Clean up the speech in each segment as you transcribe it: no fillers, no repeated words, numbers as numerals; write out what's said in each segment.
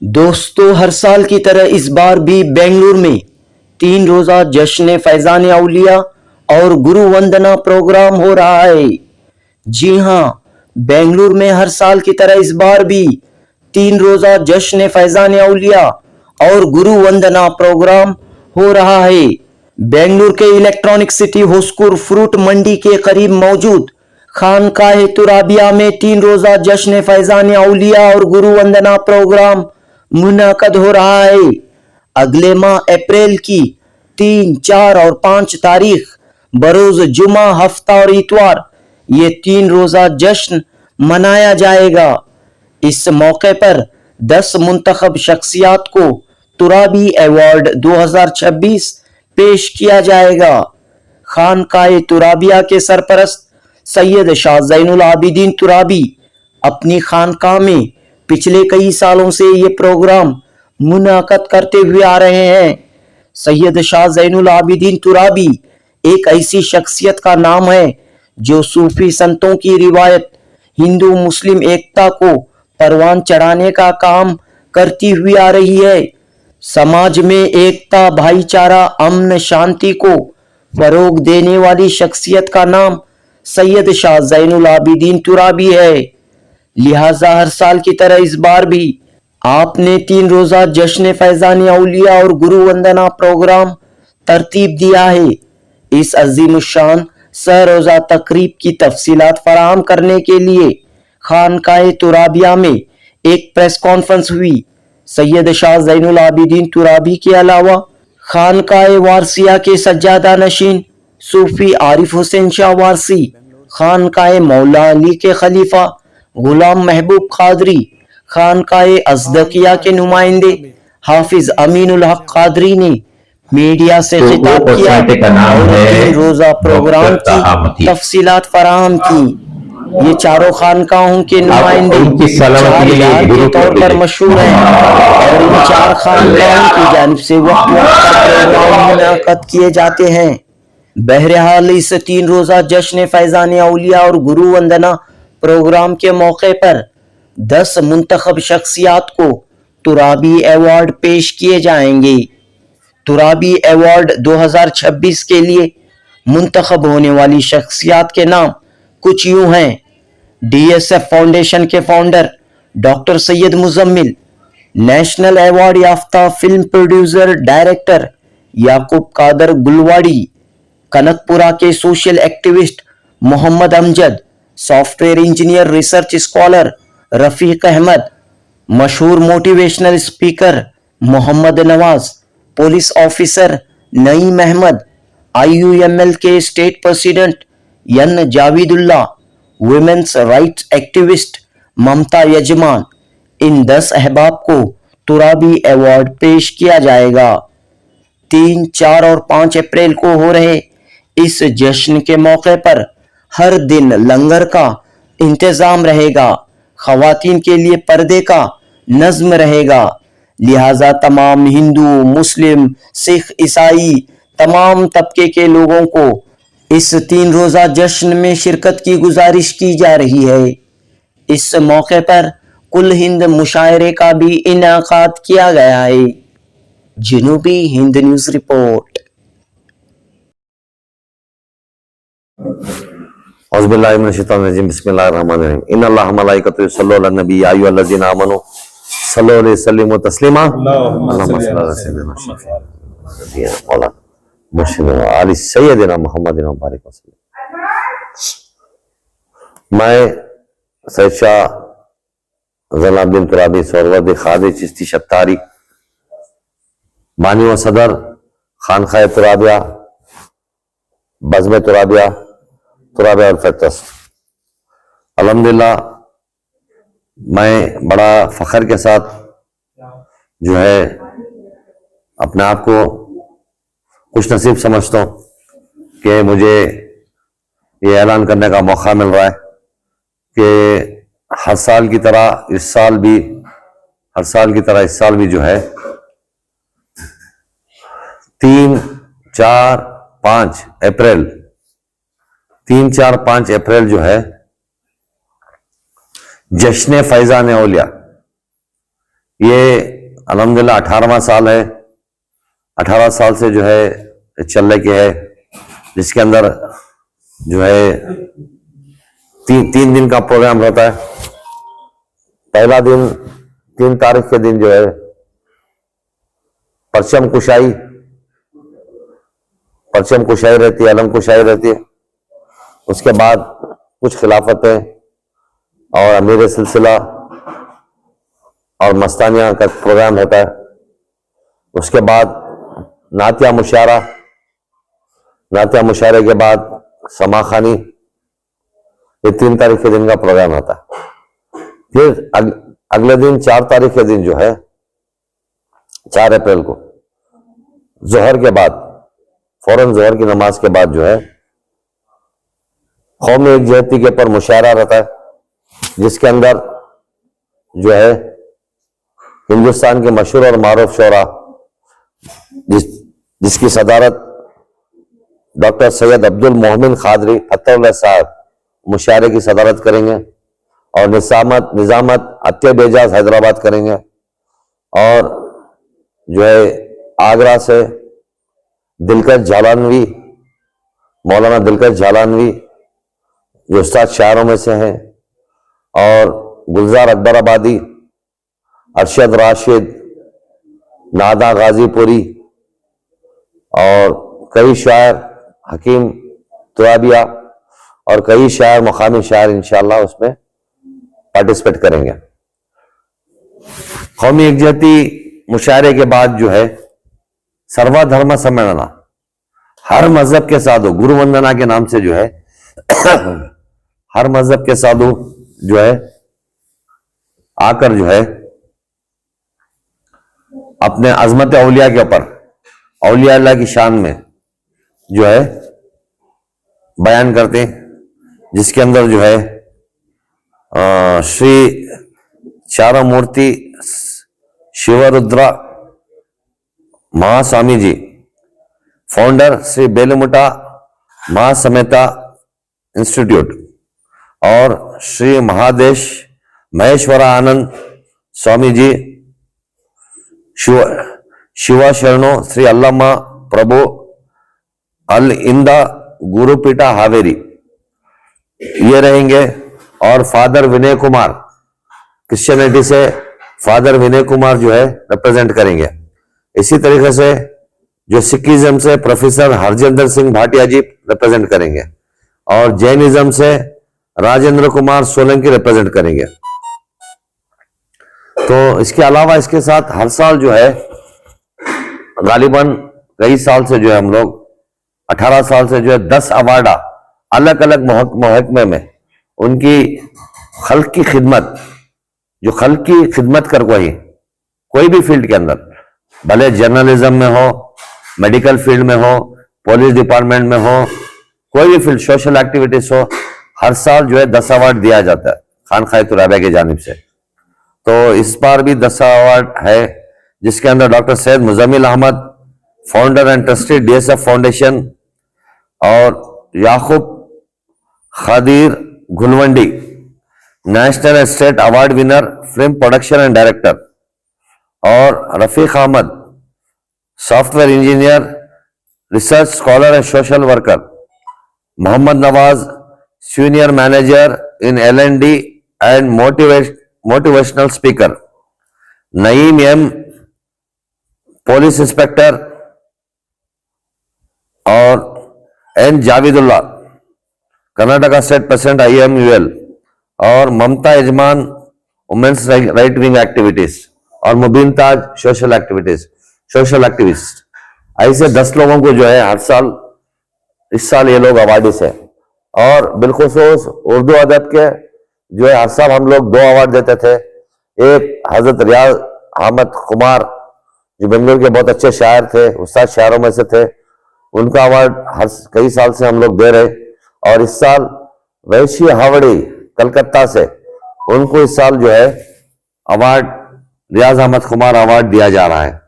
दोस्तों, हर साल की तरह इस बार भी बेंगलुरु में 3 रोजा जश्न फैजान औलिया और गुरु वंदना प्रोग्राम हो रहा है। जी हाँ, बेंगलुरु में हर साल की तरह इस बार भी 3 रोजा जश्न फैजान औलिया और गुरु वंदना प्रोग्राम हो रहा है। बेंगलुरु के इलेक्ट्रॉनिक सिटी होस्कुर फ्रूट मंडी के करीब मौजूद खानकाह तुराबिया में 3 रोजा जश्न फैजान औलिया और गुरु वंदना प्रोग्राम मुनअक़द हो रहा है। अगले माह अप्रैल की 3, 4 और 5 तारीख बरोज जुमा, हफ्ता और इतवार ये 3 रोजा जश्न मनाया जाएगा। इस मौके पर 10 मुंतखब शख्सियात को तुराबी अवार्ड 2026 पेश किया जाएगा। खानकाह तुराबिया के सरपरस्त सैयद शाह ज़ैनुल आबिदीन तुराबी अपनी खानकाह में पिछले कई सालों से ये प्रोग्राम मुनअक़द करते हुए आ रहे हैं। सैयद शाह ज़ैनुल आबिदीन तुराबी एक ऐसी शख्सियत का नाम है जो सूफी संतों की रिवायत हिंदू मुस्लिम एकता को परवान चढ़ाने का काम करती हुई आ रही है। समाज में एकता, भाईचारा, अमन, शांति को फरोग देने वाली शख्सियत का नाम सैयद शाह ज़ैनुल आबिदीन तुराबी है। लिहाजा हर साल की तरह इस बार भी आपने 3 रोजा जश्न फैजान औलिया और गुरु वंदना प्रोग्राम तरतीब दिया है। इस अजीमुशान सरोजा तकरीब की तफसीलात फराहम करने के लिए खानकाह तुराबिया में एक प्रेस कॉन्फ्रेंस हुई। सैयद शाह ज़ैनुल आबिदीन तुराबी के अलावा खानकाह वारसिया के सज्जादा नशीन सूफी आरिफ हुसैन शाह वारसी, खानकाह मौला अली के खलीफा गुलाम महबूब कादरी, खानकाह अज़दकिया के नुमाइंदे हाफिज अमीनुल हक कादरी ने मीडिया से खिताब किया और 3 रोजा प्रोग्राम की तफसीलात फराहम की। ये चारों खानकाहों के नुमाइंदे चार यार के तौर पर मशहूर हैं और इन 4 खानकाहों की जानिब से वक्त पर प्रोग्राम मुनअक़द किए जाते हैं। बहरहाल इस 3 रोजा जश्न फैजान औलिया और गुरु वंदना प्रोग्राम के मौके पर 10 मुंतखब शख्सियात को तुराबी अवार्ड पेश किए जाएंगे। तुराबी अवार्ड 2026 के लिए मुंतखब होने वाली शख्सियात के नाम कुछ यूं हैं। DSF फाउंडेशन के founder doctor Syed Mujammil, national award याफ्ता film producer director Yakub Kadar Gulwadi, Kanakapura के social activist Mohammad Amjad, software engineer research scholar Rafiq Ahmed, मशहूर motivational speaker Mohammad Nawaz, police officer Naeem Ahmed, IUML के state president N Javidulla, women's rights activist Mamata Yajaman. इन 10 अहबाब को तुराबी अवार्ड पेश किया जाएगा। 3, 4 और 5 अप्रैल को हो रहे इस जश्न के मौके पर हर दिन लंगर का इंतजाम रहेगा। खवातीन के लिए पर्दे का नज्म रहेगा। लिहाजा तमाम हिंदू, मुस्लिम, सिख, ईसाई तमाम तबके के लोगों को इस 3 रोजा जश्न में शिरकत की गुजारिश की जा रही है। इस मौके पर कुल हिंद मुशायरे का भी इनाकाद किया गया है। जनूबी हिंद न्यूज रिपोर्ट। औज़ुबिल्लाहि मिनश्शैतानिर्रजीम, बिस्मिल्लाहिर्रहमानिर्रहीम। इन्नल्लाह मलाइकतहु युसल्लूना अलन नबी या अय्युहल्लज़ीना आमनू सल्लु अलैहि वसल्लिमु तस्लीमा। अल्लाहुम्मा सल्लि अला सय्यिदिना मौलाना मुर्शिद आलि सय्यिदिना मुहम्मदिन व बारिक वसल्लम। मैं सैयद शाह ज़ैनुल आबिदीन तुराबी सरवरद खादी चिश्ती शत्तारी, बानी व सदर खानकाह तुराबिया, बज़्म तुराबिया, तुराबिया वेलफेयर ट्रस्ट। अल्हम्दुलिल्लाह मैं बड़ा फख्र के साथ जो है अपने आप को खुश नसीब समझता हूँ कि मुझे ये ऐलान करने का मौका मिल रहा है कि हर साल की तरह इस साल भी जो है 3, 4, 5 अप्रैल जो है जश्न फैजान औलिया ये अल्हम्दुलिल्लाह 18वां साल है। 18 साल से जो है चलने के है, जिसके अंदर जो है तीन दिन का प्रोग्राम रहता है। पहला दिन 3 तारीख के दिन जो है परचम कुशाई रहती है, अलम कुशाई रहती है। उसके बाद कुछ खिलाफतें और अमीर सिलसिला और मस्तानिया का प्रोग्राम होता है। उसके बाद नातिया मुशारे के बाद समाखानी, ये 3 तारीख के दिन का प्रोग्राम होता है। फिर अगले दिन 4 तारीख के दिन जो है 4 अप्रैल को जोहर के बाद, फौरन जोहर की नमाज के बाद जो है कौमी एकजहती के ऊपर मुशायरा रहता है, जिसके अंदर जो है हिंदुस्तान के मशहूर और मारूफ शोरा जिसकी सदारत डॉक्टर सैयद अब्दुल मोहमिन खादरी अत्तौला साहब मुशायरे की सदारत करेंगे और निजामत अत्यब एजाज हैदराबाद करेंगे। और जो है आगरा से मौलाना दिलकश झालानवी जो उस्ताद शायरों में से हैं, और गुलजार अकबराबादी, अरशद राशिद, नादा गाजीपुरी और कई शायर, हकीम तुराबिया और कई शायर, मकामी शायर इंशाअल्लाह उसमें पार्टिसिपेट करेंगे। कौमी एकजहती मुशायरे के बाद जो है सर्वधर्म सम्मेलन, हर मजहब के साधु, गुरु वंदना के नाम से जो है हर मजहब के साधु जो है आकर जो है अपने अजमत औलिया के ऊपर, औलिया अल्लाह की शान में जो है बयान करते हैं, जिसके अंदर जो है श्री चारमूर्ति शिवरुद्रा महास्वामी जी, फाउंडर श्री बेलमुटा महासमेता इंस्टीट्यूट, और श्री महादेश महेश्वरा आनंद स्वामी जी, शिवा शरणो श्री अल्लामा प्रभु अल इंदा गुरुपीठा हावेरी, ये रहेंगे। और फादर विनय कुमार, क्रिश्चियनिटी से फादर विनय कुमार जो है रिप्रेजेंट करेंगे। इसी तरीके से जो सिखिज्म से प्रोफेसर हरजिंदर सिंह भाटिया जी रिप्रेजेंट करेंगे, और जैनिज्म से राजेंद्र कुमार सोलंकी रिप्रेजेंट करेंगे। तो इसके अलावा इसके साथ हर साल जो है गालिबन कई साल से जो है हम लोग 18 साल से जो है 10 अवार्ड अलग अलग महकमे में उनकी खल्क की खिदमत, जो खल्क की खिदमत कर कोई भी फील्ड के अंदर, भले जर्नलिज्म में हो, मेडिकल फील्ड में हो, पुलिस डिपार्टमेंट में हो, कोई भी फील्ड, सोशल एक्टिविटीज हो, हर साल जो है 10 अवार्ड दिया जाता है खानखाए तुराबिया की जानिब से। तो इस बार भी 10 अवार्ड है, जिसके अंदर doctor Syed Mujammil Ahmed, founder and trustee DSF foundation, और Yakub Khadir Gulwandi, national and state award winner film production and director, और Rafiq Ahmed, software engineer, research scholar and social worker, Mohammad Nawaz, senior manager in L&D and motivational speaker, Naeem M, police inspector, और N Javedulla, Karnataka state president IMUL, और Mamata Ijman, women's right wing activities, और मुबीन ताज, social activist. ऐसे 10 लोगों को जो है हर साल, इस साल ये लोग अवार्डिस है। और बिलखुसूस उर्दू अदब के जो है हर साल हम लोग 2 अवार्ड देते थे। एक हजरत रियाज अहमद कुमार जो बेंगलोर के बहुत अच्छे शायर थे, उस्ताद शायरों में से थे, उनका अवार्ड कई साल से हम लोग दे रहे। और इस साल वैशी हावड़ी कलकत्ता से, उनको इस साल जो है अवार्ड रियाज अहमद कुमार अवार्ड दिया जा रहा है।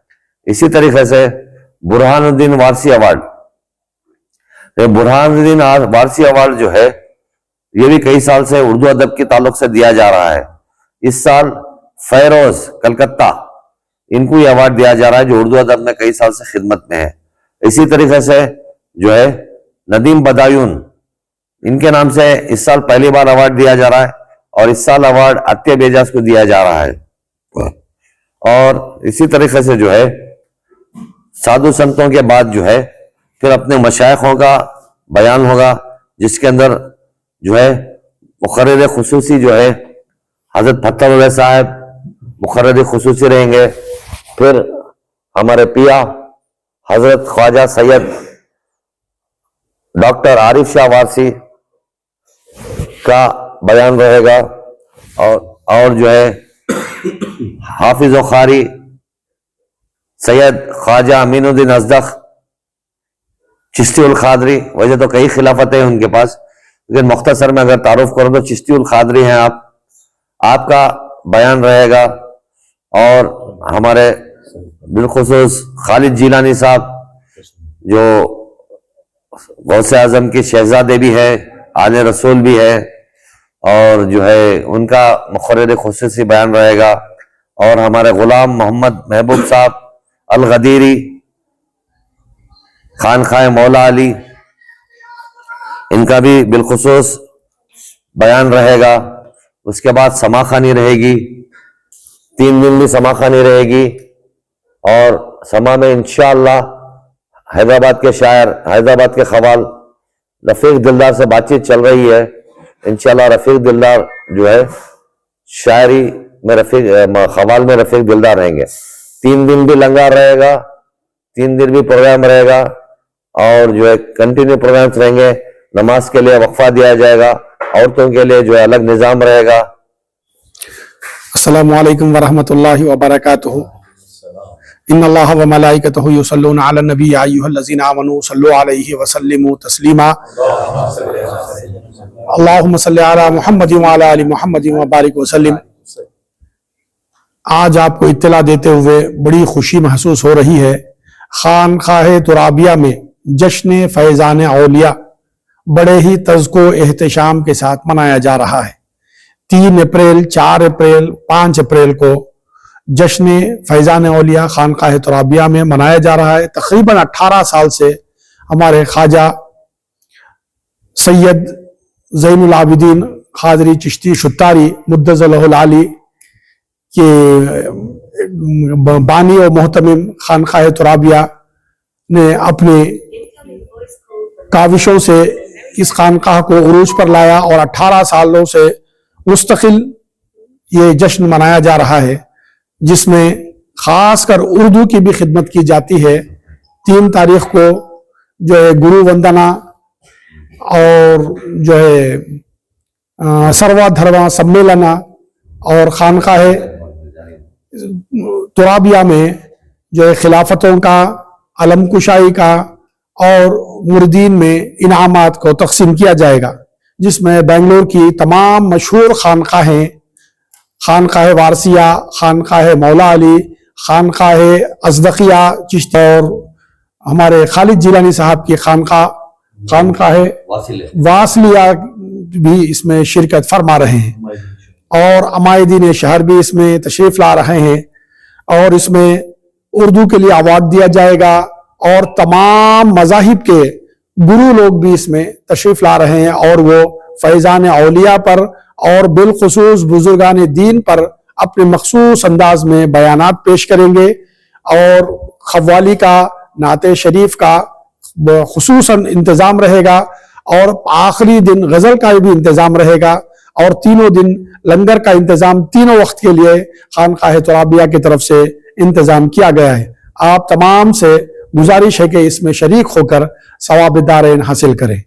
इसी तरीके से बुरहानुद्दीन वारसी अवार्ड, बुरहानुद्दीन वारसी अवार्ड जो है ये भी कई साल से उर्दू अदब के ताल्लुक से दिया जा रहा है। इस साल फैरोज कलकत्ता, इनको ये अवार्ड दिया जा रहा है जो उर्दू अदब में कई साल से खिदमत में है। इसी तरीके से जो है नदीम बदायून, इनके नाम से इस साल पहली बार अवार्ड दिया जा रहा है और इस साल अवार्ड अत्यब एजाज को दिया जा रहा है। और इसी तरीके से जो है साधु संतों के बाद जो है फिर अपने मशाइखों का बयान होगा, जिसके अंदर जो है मुखर्रिर खुसूसी जो है हजरत फत्तरुल्लाह साहब मुखर्रिर खुसूसी रहेंगे। फिर हमारे पिया हजरत ख्वाजा सैयद डॉक्टर आरिफ शाह वारसी का बयान रहेगा और जो है हाफिज कारी सैयद ख्वाजा अमीनुद्दीन अजदख चिश्ती उल खादरी, वैसे तो कई खिलाफतें हैं उनके पास, लेकिन मुख्तसर में अगर तारुफ करो तो चिश्ती उल खादरी हैं आपका बयान रहेगा। और हमारे बिलखुसूस खालिद जिलानी साहब जो गौसे आजम की शहजादे भी है, आले रसूल भी है, और जो है उनका मुखर्रिर खुसूसी बयान रहेगा। और हमारे गुलाम मोहम्मद महबूब साहब अल गदीरी खानखाए मौला अली, इनका भी बिलखुसूस बयान रहेगा। उसके बाद समाखानी रहेगी, 3 दिन भी समाखानी रहेगी। और समा में इंशाअल्लाह हैदराबाद के शायर, हैदराबाद के खवाल रफीक दिलदार से बातचीत चल रही है। इंशाअल्लाह रफीक दिलदार जो है शायरी में खवाल में रफीक दिलदार रहेंगे। 3 दिन भी लंगर रहेगा, 3 दिन भी प्रोग्राम रहेगा और जो है कंटिन्यू प्रोग्राम्स रहेंगे। नमाज के लिए वक्फा दिया जाएगा, औरतों के लिए जो है अलग निजाम रहेगा। अस्सलामु अलैकुम वरहमतुल्लाहि वबरकातुहू। इन्नल्लाह व मलाइकतहू युसल्लूना अलन नबी या अय्युहल्लज़ीना आमनू सल्लु अलैहि व सल्लिमू तस्लीमा। अल्लाहुम्मा सल्लि अला मुहम्मद व अला आलि मुहम्मद व बारिक व सल्लिम। आज आपको इत्तला देते हुए बड़ी खुशी महसूस हो रही है। खानकाह तुराबिया में जश्न फैजान औलिया बड़े ही तज़्को एहतशाम के साथ मनाया जा रहा है। 3 अप्रैल, 4 अप्रैल, 5 अप्रैल को जश्न फैजान औलिया खानकाह तुराबिया में मनाया जा रहा है। तकरीबन 18 साल से हमारे ख्वाजा सैयद ज़ैनुल आबिदीन खादरी चिश्ती शुत्तारी मुद्दज़लहुल आली के बानी और मोहतमिम खानकाह तुराबिया ने अपने काविशों से इस खानकाह को उरूज पर लाया और 18 सालों से मुस्तकिल ये जश्न मनाया जा रहा है, जिसमें खासकर उर्दू की भी खिदमत की जाती है। 3 तारीख को जो है गुरु वंदना और जो है सर्वा धर्मा सम्मेलना और खानकाह तुराबिया में जो है खिलाफतों का, अलमकुशाई का और मुर्दीन में इनामात को तकसीम किया जाएगा, जिसमें बेंगलोर की तमाम मशहूर खानकाहें, खानकाह वारसिया, खानकाह मौला अली, खानकाह अजदकिया चिश्ती और हमारे खालिद जिलानी साहब की खानकाह वासलिया भी इसमें शिरकत फरमा रहे हैं और अमायदीन शहर भी इसमें तशरीफ ला रहे हैं। और इसमें उर्दू के लिए अवार्ड दिया जाएगा और तमाम मज़ाहिब के गुरु लोग भी इसमें तशरीफ ला रहे हैं और वो फैज़ान औलिया पर और बिलखुसूस बुजुर्गान दीन पर अपने मखसूस अंदाज में बयानात पेश करेंगे। और खव्वाली का, नाते शरीफ का खुसूसन इंतज़ाम रहेगा और आखिरी दिन गज़ल का भी इंतज़ाम रहेगा और 3 दिन लंगर का इंतज़ाम 3 वक्त के लिए खानकाह तुराबिया की तरफ से इंतज़ाम किया गया है। आप तमाम से गुजारिश है कि इसमें शरीक होकर सवाब-ए-दारैन हासिल करें।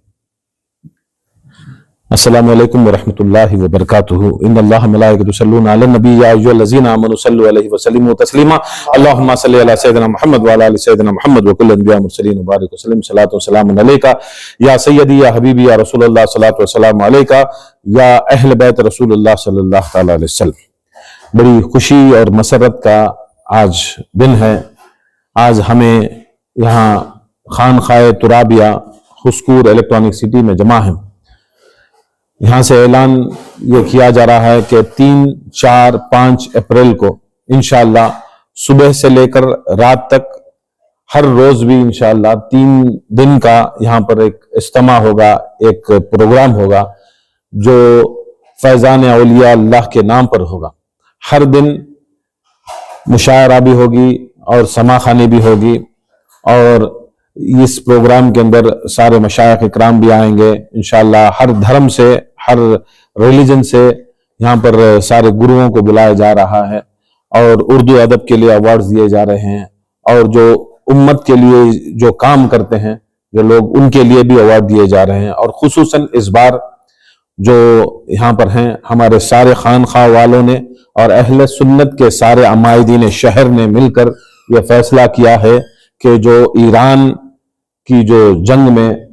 अस्सलामु अलैकुम वरहमतुल्लाहि वबरकातुहू। इन्नल्लाह मलाइकतहू युसल्लूना अलन नबी या अय्युहल्लज़ीना आमनू सल्लु अलैहि व सल्लिमू तस्लीमा। अल्लाहुम्मा सल्लि अला सय्यिदिना मुहम्मद व अला आलि सय्यिदिना मुहम्मद व कुल्लु अंबिया मुरसलीन व बारिक वसल्लम। सलातु व सलामुन अलैका या सय्यदी या हबीबी या रसूलुल्लाह, सलातु व सलामु अलैका या अहल बैत रसूलुल्लाह सल्लल्लाहु तआला अलैहि वसल्लम। बड़ी खुशी और मसरत का आज दिन है। आज हमें यहाँ खानकाह तुराबिया खुस्कूर इलेक्ट्रॉनिक सिटी में जमा है। यहाँ से ऐलान ये किया जा रहा है कि 3, 4, 5 अप्रैल को इंशाअल्लाह सुबह से लेकर रात तक हर रोज भी इंशाअल्लाह 3 दिन का यहाँ पर एक इज्तिमा होगा, एक प्रोग्राम होगा जो फैजान औलिया अल्लाह के नाम पर होगा। हर दिन मुशायरा भी होगी और समाखानी भी होगी और इस प्रोग्राम के अंदर सारे मशाइख इकराम भी आएंगे इंशाअल्लाह। हर धर्म से, हर रिलीजन से यहाँ पर सारे गुरुओं को बुलाया जा रहा है और उर्दू अदब के लिए अवार्ड्स दिए जा रहे हैं और जो उम्मत के लिए जो काम करते हैं जो लोग, उनके लिए भी अवार्ड दिए जा रहे हैं। और खुसूसन इस बार जो यहाँ पर हैं हमारे सारे खानखा वालों ने और अहले सुन्नत के सारे अमायदीन शहर ने मिलकर यह फैसला किया है कि जो ईरान की जो जंग में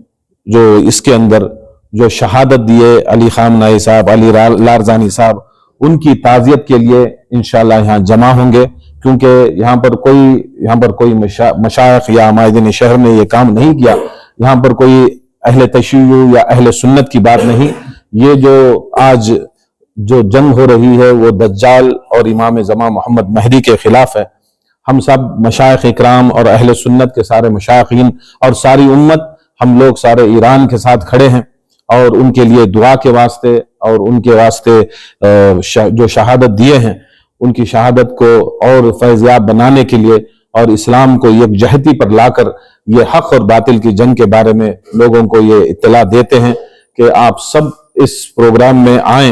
जो इसके अंदर जो शहादत दिए अली खामनाई साहब, अली लारजानी साहब, उनकी ताज़ियत के लिए इंशाअल्लाह यहाँ जमा होंगे, क्योंकि यहाँ पर कोई मशाइख या अमायदीन शहर ने ये काम नहीं किया। यहाँ पर कोई अहले तशय्युअ या अहले सुन्नत की बात नहीं। ये जो आज जो जंग हो रही है वो दज्जाल और इमाम ज़मा मोहम्मद महदी के खिलाफ है। हम सब मशाइख इकराम और अहले सुन्नत के सारे मशाइखीन और सारी उम्मत, हम लोग सारे ईरान के साथ खड़े हैं और उनके लिए दुआ के वास्ते और उनके वास्ते जो शहादत दिए हैं उनकी शहादत को और फैज़याब बनाने के लिए और इस्लाम को यकजहती पर लाकर ये हक और बातिल की जंग के बारे में लोगों को ये इत्तला देते हैं कि आप सब इस प्रोग्राम में आए,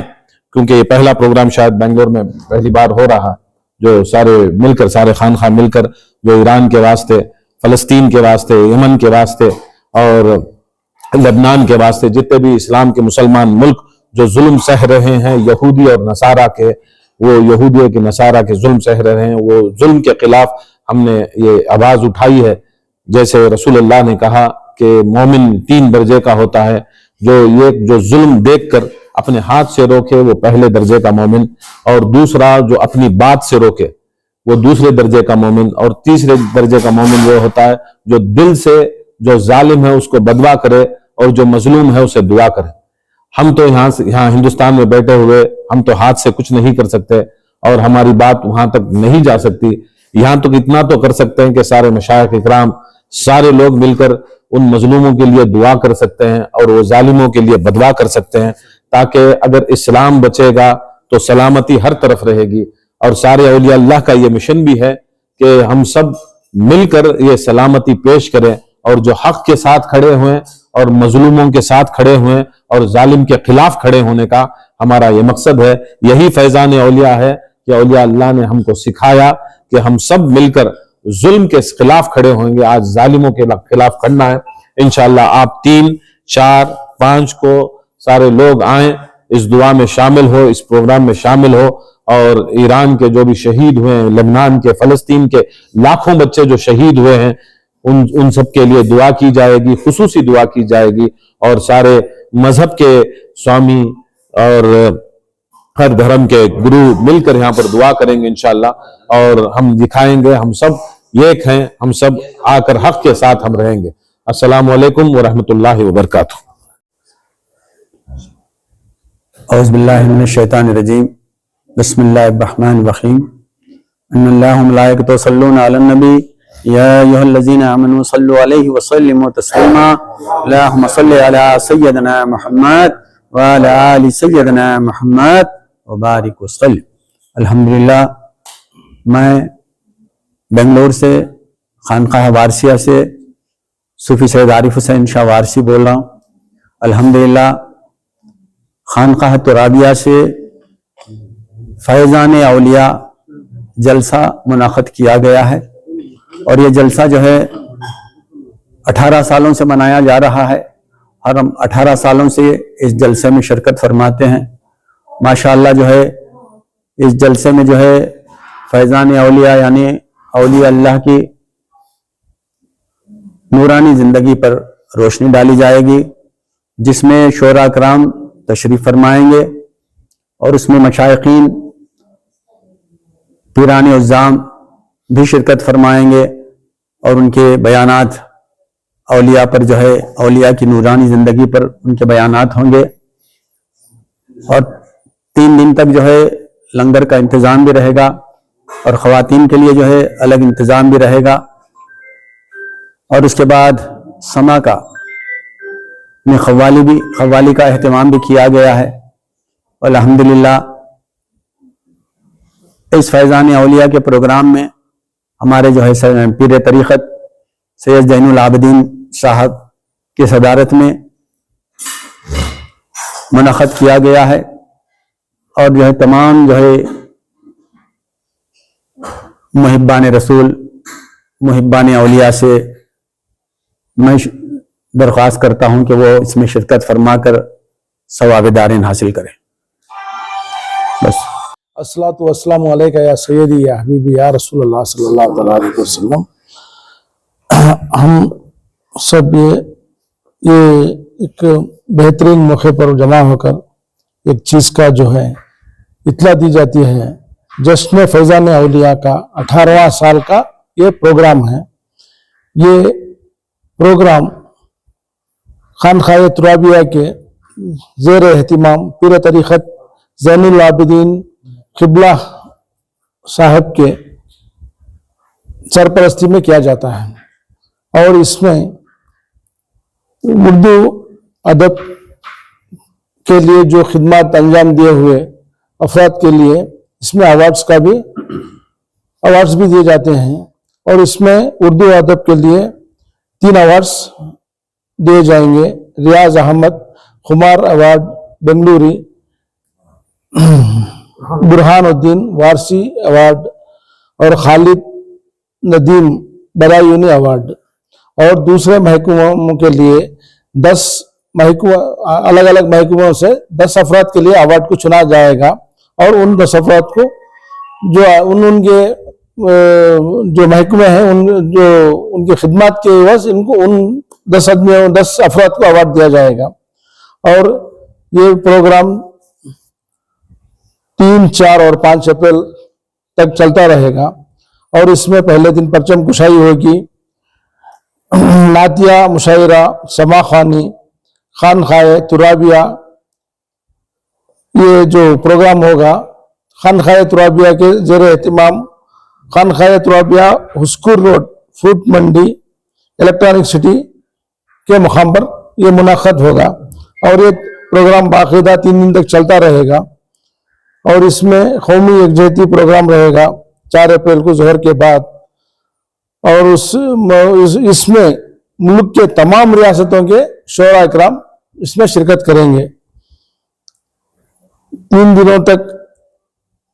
क्योंकि ये पहला प्रोग्राम शायद बेंगलोर में पहली बार हो रहा, जो सारे खानखा मिलकर जो ईरान के वास्ते, फलस्तीन के वास्ते, यमन के वास्ते और लबनान के वास्ते जितने भी इस्लाम के मुसलमान मुल्क जो जुल्म सह रहे हैं यहूदी और नसारा के, वो यहूदियों के नसारा के जुल्म सह रहे हैं, वो जुल्म के खिलाफ हमने ये आवाज उठाई है। जैसे रसूलुल्लाह ने कहा कि मोमिन 3 दर्जे का होता है, जो जुल्म देखकर अपने हाथ से रोके वो पहले दर्जे का मोमिन, और दूसरा जो अपनी बात से रोके वो दूसरे दर्जे का मोमिन, और तीसरे दर्जे का मोमिन वो होता है जो दिल से जो जालिम है उसको बदवा करे और जो मजलूम है उसे दुआ करे। हम तो यहाँ हिंदुस्तान में बैठे हुए हम तो हाथ से कुछ नहीं कर सकते और हमारी बात वहां तक नहीं जा सकती। यहाँ तो इतना तो कर सकते हैं कि सारे मशाइख इकराम, सारे लोग मिलकर उन मजलूमों के लिए दुआ कर सकते हैं और वो जालिमों के लिए बदवा कर सकते हैं, ताकि अगर इस्लाम बचेगा तो सलामती हर तरफ रहेगी। और सारे औलिया अल्लाह का ये मिशन भी है कि हम सब मिलकर ये सलामती पेश करें और जो हक के साथ खड़े हुए और मजलूमों के साथ खड़े हुए और जालिम के खिलाफ खड़े होने का हमारा ये मकसद है। यही फैजान औलिया है कि औलिया अल्लाह ने हमको सिखाया कि हम सब मिलकर जुल्म के खिलाफ खड़े होंगे। आज जालिमों के खिलाफ खड़ना है। इंशाअल्लाह आप 3, 4, 5 को सारे लोग आए, इस दुआ में शामिल हो, इस प्रोग्राम में शामिल हो, और ईरान के जो भी शहीद हुए हैं, लेबनान के, फलस्तीन के लाखों बच्चे जो शहीद हुए हैं, उन सब के लिए दुआ की जाएगी, खुसूसी दुआ की जाएगी। और सारे मजहब के स्वामी और हर धर्म के गुरु मिलकर यहाँ पर दुआ करेंगे इंशाअल्लाह, और हम दिखाएंगे हम सब एक हैं, हम सब आकर हक के साथ हम रहेंगे। अस्सलामु अलैकुम व रहमतुल्लाहि व बरकातुहू। औज़ु बिल्लाहि मिनश शैतानिर रजीम, बिस्मिल्लाहिर रहमानिर रहीम। इन्नल्लाहा व मलाइकतहु यसल्लूना अलन नबी या अय्युहल्लज़ीना आमनू सल्लु अलैहि व सल्लिमू तस्लीमा। अल्लाहुम्मा सल्लि अला सय्यिदिना मुहम्मद व अला आलि सय्यिदिना मुहम्मद व बारिक वसल्लिम। अल्हम्दुलिल्लाह, मैं बेंगलोर से खानकाह वारसिया से सूफी सैयद आरिफ हुसैन शाह वारसी बोल रहा हूँ। अल्हम्दुलिल्लाह, खानकाह तुराबिया से फैज़ान औलिया जलसा मुनाक़द किया गया है, और ये जलसा जो है 18 सालों से मनाया जा रहा है, और हम 18 सालों से इस जलसे में शिरकत फरमाते हैं। माशाअल्लाह जो है इस जलसे में जो है फैज़ान औलिया यानी औलिया अल्लाह की नूरानी जिंदगी पर रोशनी डाली जाएगी, जिसमें शोरा इकराम तशरीफ फरमाएंगे और उसमें मशाइखीन पीरान उज़्ज़ाम भी शिरकत फरमाएंगे, और उनके बयानात औलिया पर जो है औलिया की नूरानी जिंदगी पर उनके बयानात होंगे। और 3 दिन तक जो है लंगर का इंतजाम भी रहेगा और ख़वातीन के लिए जो है अलग इंतजाम भी रहेगा। और उसके बाद समा का में खवाली का अहतमाम भी किया गया है। और अल्हम्दुलिल्लाह इस फैज़ान औलिया के प्रोग्राम में हमारे जो है पीर तरीक़त सैयद ज़ैनुल आबिदीन साहब की सदारत में मुनक़्क़द किया गया है। और जो है तमाम जो है मुहिब्बान रसूल मुहिब्बान औलिया से मैं दरख्वास्त करता हूं कि वो इसमें शिरकत फरमाकर सवाब दारिन हासिल करें। बस। अस्सलातु वस्सलामु अलैका या सय्यदी या हबीबी या रसूलुल्लाह सल्लल्लाहु अलैहि वसल्लम। हम सब ये एक बेहतरीन मौके पर जमा होकर एक चीज़ का जो है इत्तला दी जाती है। जश्न फैज़ान औलिया का 18वां साल का ये प्रोग्राम है। ये प्रोग्राम खानखाए तुराबिया के ज़ेर एहतिमाम पीर तरीक़त ज़ैनुल आबिदीन क़िबला साहब के सरपरस्ती में किया जाता है। और इसमें उर्दू अदब के लिए जो खिदमत अंजाम दिए हुए अफराद के लिए इसमें अवार्ड्स भी दिए जाते हैं। और इसमें उर्दू अदब के लिए 3 अवार्ड्स दिए जाएंगे। रियाज अहमद खुमार अवार्ड बेंगलुरी, बुरहानुद्दीन वारसी अवार्ड और खालिद नदीम बरायूनी अवार्ड। और दूसरे महकमों के लिए 10 अलग अलग महकमों से 10 अफराद के लिए अवार्ड को चुना जाएगा। और उन 10 अफराद को जो उनके जो महकमे हैं जो उनकी खिदमत के एवज इनको उन 10 अफराद को अवार्ड दिया जाएगा। और ये प्रोग्राम 3, 4 और 5 अप्रैल तक चलता रहेगा। और इसमें पहले दिन परचम कुशाई होगी, नातिया मुशायरा, समा खानी, खानखाए तुराबिया। ये जो प्रोग्राम होगा खानखाए तुराबिया के ज़ेर एहतिमाम खानखाए तुराबिया हुस्कुर रोड फ्रूट मंडी इलेक्ट्रॉनिक सिटी के मुकाम पर यह मुनक़्क़द होगा। और ये प्रोग्राम बाकायदा 3 दिन तक चलता रहेगा। और इसमें कौमी यकजहती प्रोग्राम रहेगा 4 अप्रैल को ज़ोहर के बाद। और इसमें मुल्क के तमाम रियासतों के शोरा इकराम इसमें शिरकत करेंगे। 3 दिनों तक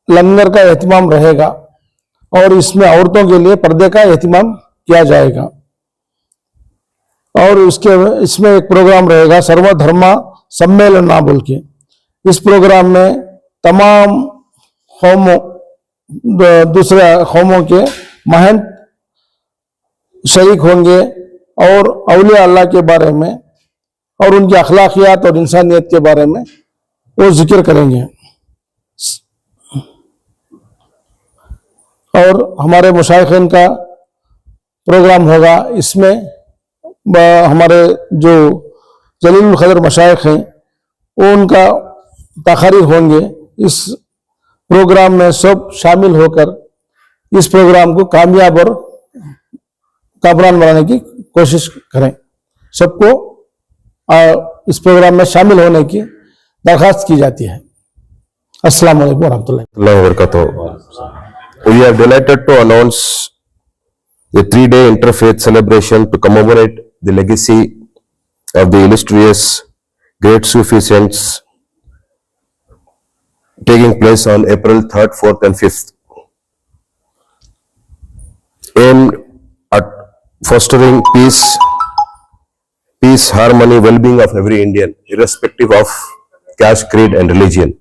लंगर का एहतिमाम रहेगा। और इसमें औरतों के लिए पर्दे का एहतिमाम किया जाएगा। और इसमें एक प्रोग्राम रहेगा सर्वधर्मा सम्मेलन ना बोल के। इस प्रोग्राम में तमाम कौमों दूसरे कौमों के महंत शरीक होंगे और औलिया अल्लाह के बारे में और उनकी अखलाकियात और इंसानियत के बारे में वो जिक्र करेंगे। और हमारे मुशाइखीन का प्रोग्राम होगा। इसमें हमारे जो जलीलुल क़द्र मशाइख हैं वो उनका तक़रीर होंगे। इस प्रोग्राम में सब शामिल होकर इस प्रोग्राम को कामयाब और कामयाब बनाने की कोशिश करें। सबको इस प्रोग्राम में शामिल होने की दरख्वास्त की जाती है। अस्सलाम वालेकुम रहमतुल्लाहि व बरकातहू। We are delighted to announce a 3-day interfaith celebration to commemorate the legacy of the illustrious great Sufi saints taking place on April 3rd, 4th and 5th, aimed at fostering peace, harmony, well-being of every Indian, irrespective of caste, creed and religion,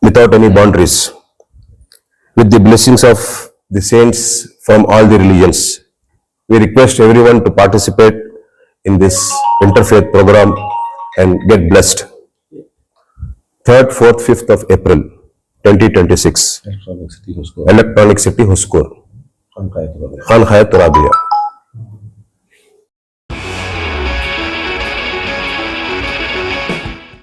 without any boundaries, with the blessings of the saints from all the religions. We request everyone to participate in this interfaith program and get blessed. 3rd, 4th, 5th of April 2026, Electronic City Huskor, Khan Khaya Turabiya.